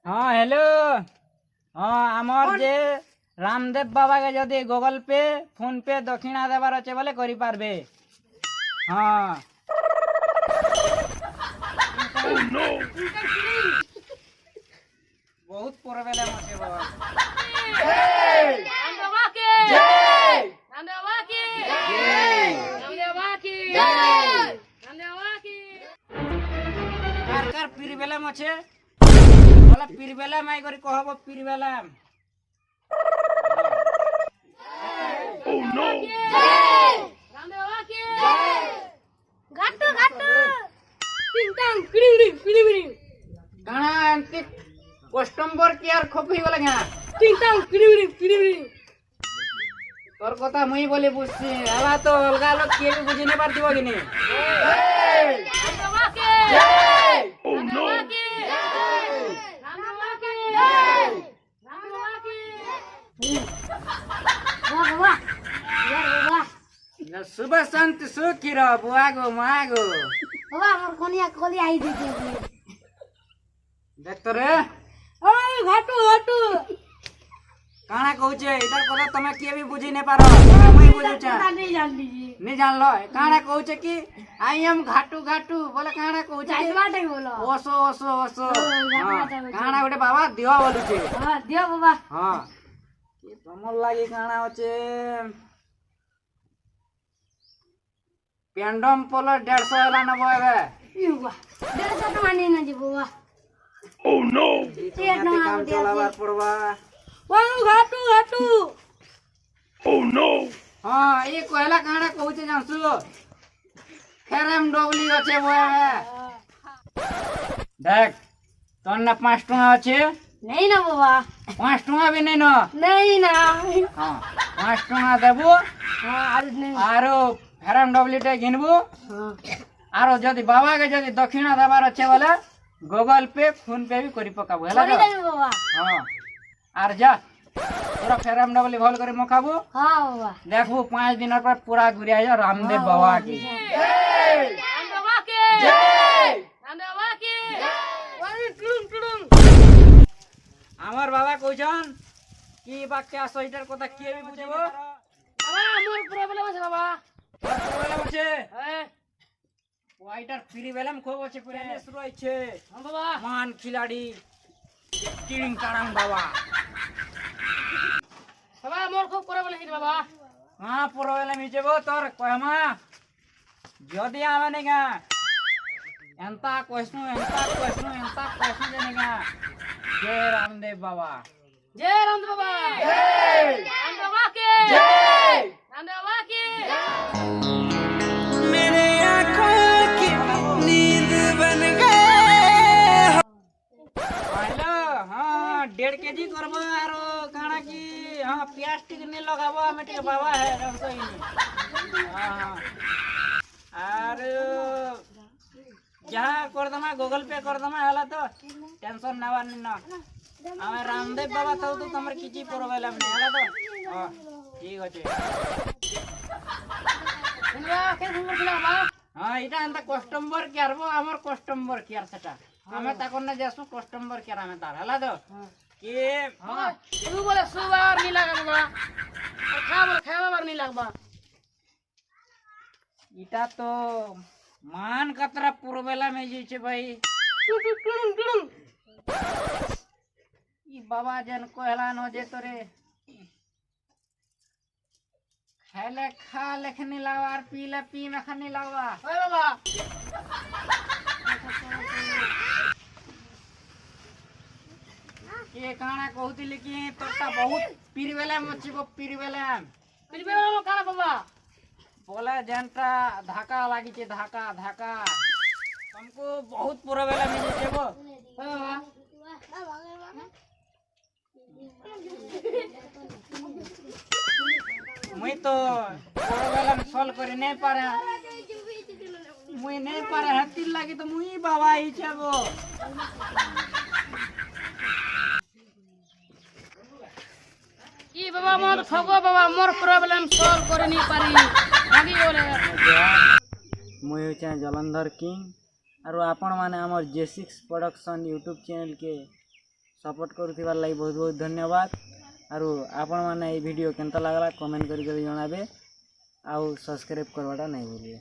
हाँ हेलो। हाँ आमर जे रामदेव बाबा के जदि गूगल पे फोन पे दक्षिणा देवार अच्छे बोले करि पारबे। हाँ बहुत पुरबेले मचे बाबा। कार कार पीरबेला मचे बोला पीरबेला माई करी कहब पीरबेला। घाटू घाटू पिंटांग पिडिंग पिडिंग काना एंती कस्टमर केयर खोपी बोला क्या पिंटांग पिडिंग पिडिंग तोर कथा मुई बोली बुझছি हला तो अलगा लोग के भी बुझी नहीं पारती होगी नहीं। सुबह शांति सुखी रहो बुआगो मागो। बाबा मोर कोनिया कोली आई दीजिए देख तो रे ओए घाटू घाटू काना कहूचे इधर कथा तमे के भी बुझी नहीं पारो मुई बुझुचा नहीं जान लीजिए नहीं जान लो काना कहूचे कि आई एम घाटू घाटू बोले काना कहूचे जाई बाटे बोलो ओसो ओसो ओसो काना गोटे बाबा दिवा बोलुचे। हां दियो बाबा हाँ ये तमर लागी काना होचे पेंडम पोलो 150 वाला न बोएबे युवा 150 टका नहीं ना जी बाबा ओ नो काम चलावार पड़वा। वांग घाटू घाटू ओ नो हाँ ये कोहला काना कहूचे जानसु फेरम डबली अच्छे बोएबे देख तोर ना 5 टका अच्छे नहीं ना बाबा 5 टका भी नहीं न नहीं ना हाँ 5 टका देबो हां आज नहीं आरो फेरम डबली टे घिनबो हां आरो जदि बाबा के जदि दक्षिणा देवार अच्छे बोले गूगल पे फोन पे भी करी पकाबो हैला करी देबो बाबा हाँ आर जा पूरा फेरम डबली भल करे मखाबो। हां बाबा देखो 5 दिन पर पूरा घुरिया जा रामदेव बाबा की रामदेव बाबा के रामदेव बाबा के वाली टुडुम टुडुम আমার বাবা কইছন কি বাক্যা সইটার কথা কি আমি বুঝাবো বাবা আমার প্রবলেম আছে বাবা প্রবলেম আছে হ্যাঁ ওয়াইটার ফ্রি বেলাম খুব আছে পুরো শুরু হইছে। হ্যাঁ বাবা মান খিলাড়ি টিং টাড়াং বাবা বাবা আমার খুব প্রবলেম আছে বাবা হ্যাঁ প্রবলেম হিসেবে তোর কয়মা যদি আমি নেগা এন্তা কইছনু জানেগা জয় রামদেব বাবা जय रामदेव बाबा रामदेव बाबा के रामदेव बाबा के मेरे आँखों की नींद बन गए। हेलो हाँ 1.5 केजी करबो आरो काना की हाँ प्याज टिक नहीं लगाबो हमें टिक बाबा है रसोई में। हाँ आरो जहाँ कर दमा गूगल पे कर दमा हला तो टेंशन ना बानी ना हमें रामदेव बाबा तो तमर किछि प्रॉब्लम नहीं हला तो हाँ ठीक আছে। इनवा के नंबर दिला बाबा हाँ इटा अंत कस्टमर केयर बो हमर कस्टमर केयर सेटा हमें ताकोन ना जेसु कस्टमर केयर हमें तार हला तो कि हां तू बोले सुबार नहीं लगा बाबा खावा बार नहीं लगबा इटा तो मान कतरा पुरबेला में जे छे भाई टुडुम टुडुम ई बाबा जन कहला न जे तोरे खाले खा लेखनी लावा और पीले पी में खनी लावा ओए बाबा ये काना कहउतिली कि तोटा बहुत पीरबेला मछिबो पीरबेला फिर भी बाबा खाना बाबा बोला जनता धाका लागी छे धाका धाका हमको बहुत पुरबेला में जे छेबो ओए बाबा मुई तो पुरबेला में सॉल्व करे नहीं पारे मुई नहीं पारे हत्ती लागी तो मुई बाबा ही छेबो ई बाबा मोर ठगो बाबा मोर प्रॉब्लम सॉल्व करे नहीं पारी भागी बोले मुई होचे जलंधर किंग और आपण माने हमर J6 प्रोडक्शन यूट्यूब चैनल के सपोर्ट करुथिबार लागि बहुत बहुत धन्यवाद। आरु आपण माने ए वीडियो केनता लागला कमेंट करी जणाबे आउ सब्सक्राइब करवाटा नहीं भूलिए।